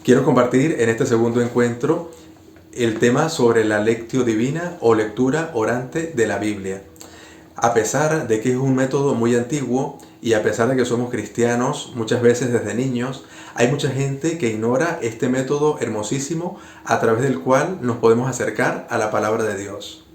Quiero compartir en este segundo encuentro el tema sobre la lectio divina o lectura orante de la Biblia. A pesar de que es un método muy antiguo y a pesar de que somos cristianos muchas veces desde niños, hay mucha gente que ignora este método hermosísimo a través del cual nos podemos acercar a la palabra de Dios.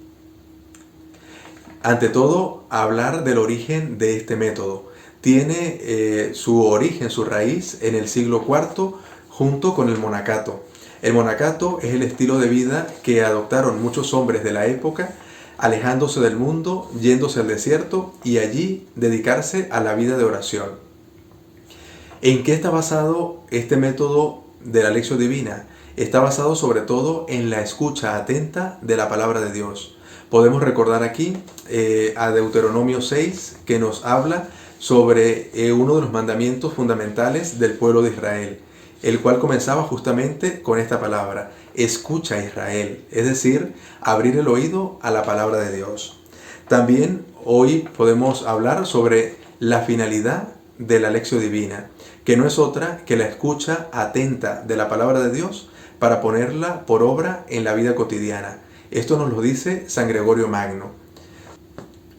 Ante todo, hablar del origen de este método. Tiene su origen, su raíz en el siglo IV junto con el monacato. El monacato es el estilo de vida que adoptaron muchos hombres de la época, alejándose del mundo, yéndose al desierto y allí dedicarse a la vida de oración. ¿En qué está basado este método de la lección divina? Está basado sobre todo en la escucha atenta de la palabra de Dios. Podemos recordar aquí a Deuteronomio 6, que nos habla sobre uno de los mandamientos fundamentales del pueblo de Israel, el cual comenzaba justamente con esta palabra: escucha Israel, es decir, abrir el oído a la palabra de Dios. También hoy podemos hablar sobre la finalidad de la lección divina, que no es otra que la escucha atenta de la palabra de Dios para ponerla por obra en la vida cotidiana. Esto nos lo dice San Gregorio Magno.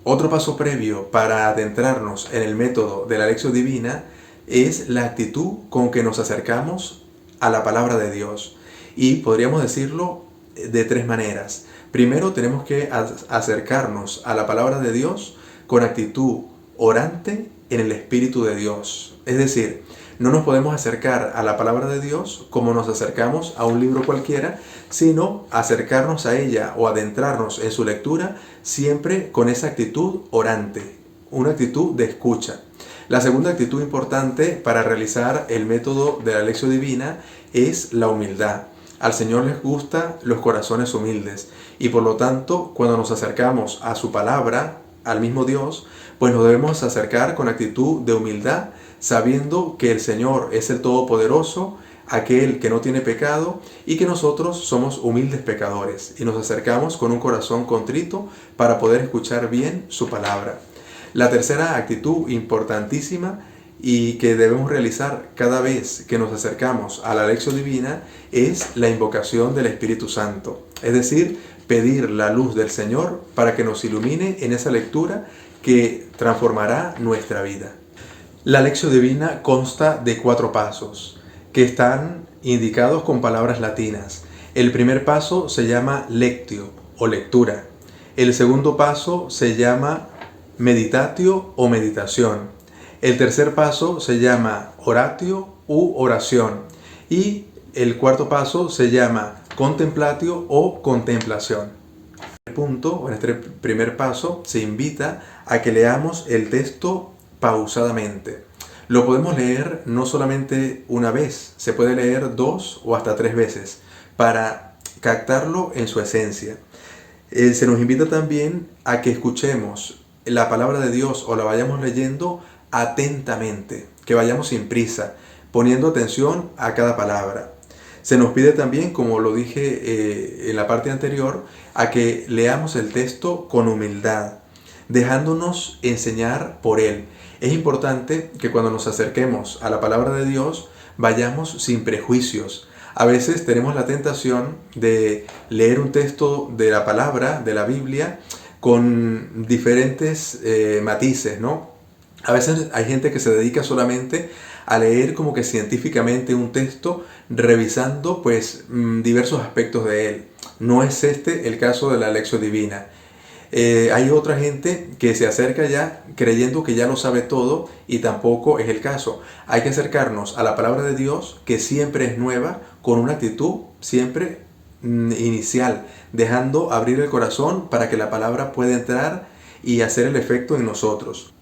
Otro paso previo para adentrarnos en el método de la lección divina es la actitud con que nos acercamos a la palabra de Dios. Y podríamos decirlo de tres maneras. Primero, tenemos que acercarnos a la palabra de Dios con actitud orante en el Espíritu de Dios. Es decir, no nos podemos acercar a la palabra de Dios como nos acercamos a un libro cualquiera, sino acercarnos a ella o adentrarnos en su lectura siempre con esa actitud orante, una actitud de escucha. La segunda actitud importante para realizar el método de la lección divina es la humildad. Al Señor les gustan los corazones humildes y por lo tanto, cuando nos acercamos a su palabra, al mismo Dios, pues nos debemos acercar con actitud de humildad, sabiendo que el Señor es el Todopoderoso, aquel que no tiene pecado y que nosotros somos humildes pecadores y nos acercamos con un corazón contrito para poder escuchar bien su palabra. La tercera actitud importantísima y que debemos realizar cada vez que nos acercamos a la lección divina es la invocación del Espíritu Santo, es decir, pedir la luz del Señor para que nos ilumine en esa lectura que transformará nuestra vida. La lección divina consta de 4 pasos que están indicados con palabras latinas. El primer paso se llama lectio o lectura. El segundo paso se llama meditatio o meditación. El tercer paso se llama oratio u oración. Y el cuarto paso se llama contemplatio o contemplación. En este primer paso se invita a que leamos el texto pausadamente. Lo podemos leer no solamente una vez, se puede leer 2 o hasta 3 veces para captarlo en su esencia. Se nos invita también a que escuchemos la palabra de Dios o la vayamos leyendo atentamente, que vayamos sin prisa, poniendo atención a cada palabra. Se nos pide también, como lo dije en la parte anterior, a que leamos el texto con humildad, dejándonos enseñar por él. Es importante que cuando nos acerquemos a la palabra de Dios vayamos sin prejuicios. A veces tenemos la tentación de leer un texto de la palabra, de la Biblia, con diferentes matices, ¿no? A veces hay gente que se dedica solamente a leer como que científicamente un texto, revisando pues diversos aspectos de él. No es este el caso de la lección divina. Hay otra gente que se acerca ya creyendo que ya lo sabe todo y tampoco es el caso. Hay que acercarnos a la palabra de Dios, que siempre es nueva, con una actitud siempre inicial, dejando abrir el corazón para que la palabra pueda entrar y hacer el efecto en nosotros.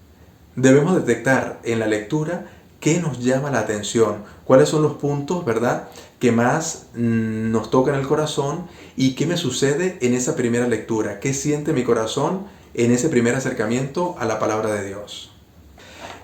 Debemos detectar en la lectura qué nos llama la atención, cuáles son los puntos, ¿verdad?, que más nos tocan el corazón y qué me sucede en esa primera lectura, qué siente mi corazón en ese primer acercamiento a la palabra de Dios.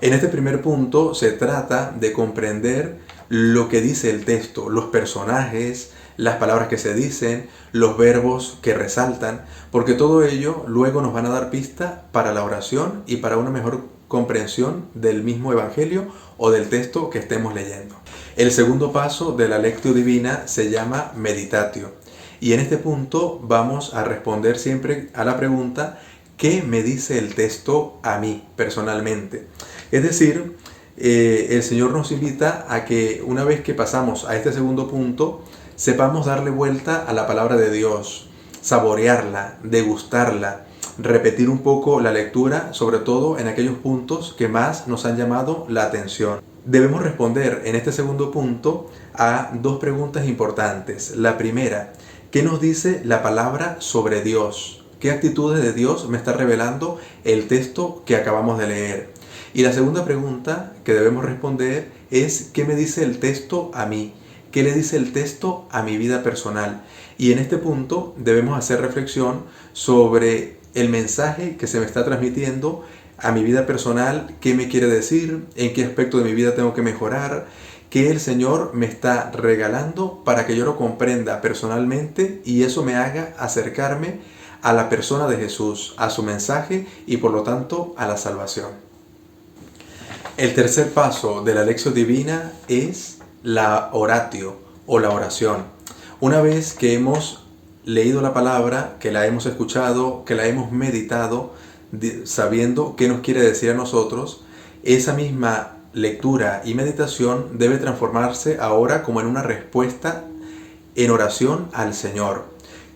En este primer punto se trata de comprender lo que dice el texto, los personajes, las palabras que se dicen, los verbos que resaltan, porque todo ello luego nos van a dar pista para la oración y para una mejor comprensión del mismo evangelio o del texto que estemos leyendo. El segundo paso de la Lectio Divina se llama meditatio. Y en este punto vamos a responder siempre a la pregunta: ¿qué me dice el texto a mí personalmente? Es decir, el Señor nos invita a que una vez que pasamos a este segundo punto, sepamos darle vuelta a la palabra de Dios, saborearla, degustarla, repetir un poco la lectura, sobre todo en aquellos puntos que más nos han llamado la atención. Debemos responder en este segundo punto a dos preguntas importantes. La primera: ¿qué nos dice la palabra sobre Dios? ¿Qué actitudes de Dios me está revelando el texto que acabamos de leer? Y la segunda pregunta que debemos responder es: ¿qué me dice el texto a mí? ¿Qué le dice el texto a mi vida personal? Y en este punto debemos hacer reflexión sobre el mensaje que se me está transmitiendo a mi vida personal, qué me quiere decir, en qué aspecto de mi vida tengo que mejorar, qué el Señor me está regalando para que yo lo comprenda personalmente y eso me haga acercarme a la persona de Jesús, a su mensaje y por lo tanto a la salvación. El tercer paso de la Lectio Divina es la oratio o la oración. Una vez que hemos leído la palabra, que la hemos escuchado, que la hemos meditado, sabiendo qué nos quiere decir a nosotros, esa misma lectura y meditación debe transformarse ahora como en una respuesta en oración al Señor.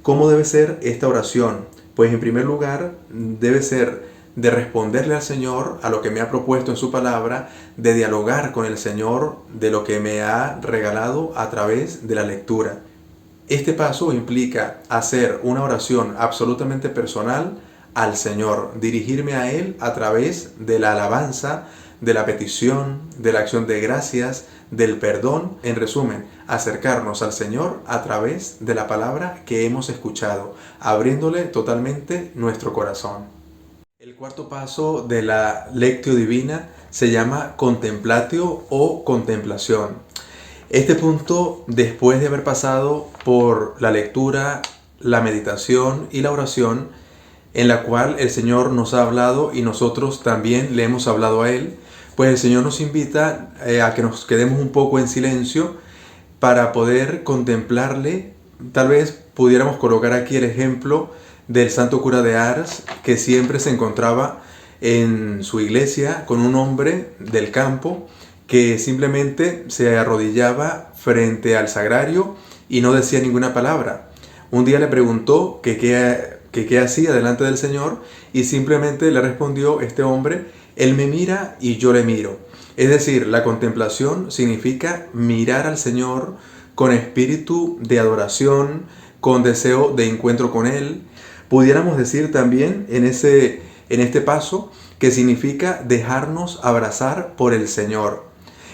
¿Cómo debe ser esta oración? Pues en primer lugar debe ser de responderle al Señor a lo que me ha propuesto en su palabra, de dialogar con el Señor de lo que me ha regalado a través de la lectura. Este paso implica hacer una oración absolutamente personal al Señor, dirigirme a Él a través de la alabanza, de la petición, de la acción de gracias, del perdón. En resumen, acercarnos al Señor a través de la palabra que hemos escuchado, abriéndole totalmente nuestro corazón. El cuarto paso de la Lectio Divina se llama contemplatio o contemplación. Este punto, después de haber pasado por la lectura, la meditación y la oración, en la cual el Señor nos ha hablado y nosotros también le hemos hablado a Él, pues el Señor nos invita a que nos quedemos un poco en silencio para poder contemplarle. Tal vez pudiéramos colocar aquí el ejemplo del santo cura de Ars, que siempre se encontraba en su iglesia con un hombre del campo que simplemente se arrodillaba frente al sagrario y no decía ninguna palabra. Un día le preguntó que qué hacía delante del Señor y simplemente le respondió este hombre: Él me mira y yo le miro. Es decir, la contemplación significa mirar al Señor con espíritu de adoración, con deseo de encuentro con Él. Pudiéramos decir también en este paso que significa dejarnos abrazar por el Señor.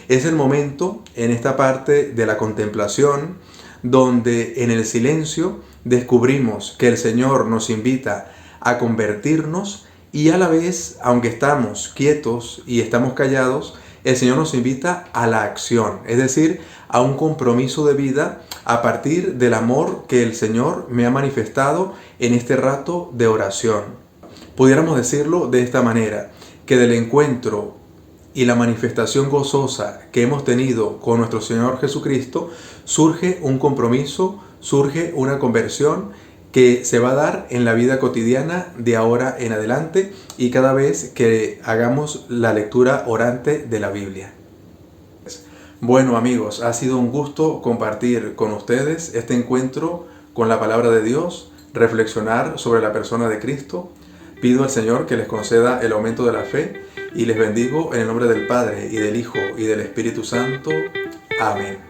Es el momento, en esta parte de la contemplación, donde en el silencio descubrimos que el Señor nos invita a convertirnos y a la vez, aunque estamos quietos y estamos callados, el Señor nos invita a la acción, es decir, a un compromiso de vida a partir del amor que el Señor me ha manifestado en este rato de oración. Pudiéramos decirlo de esta manera, que del encuentro y la manifestación gozosa que hemos tenido con nuestro Señor Jesucristo, surge un compromiso, surge una conversión que se va a dar en la vida cotidiana de ahora en adelante y cada vez que hagamos la lectura orante de la Biblia. Bueno amigos, ha sido un gusto compartir con ustedes este encuentro con la palabra de Dios, reflexionar sobre la persona de Cristo. Pido al Señor que les conceda el aumento de la fe y les bendigo en el nombre del Padre y del Hijo y del Espíritu Santo. Amén.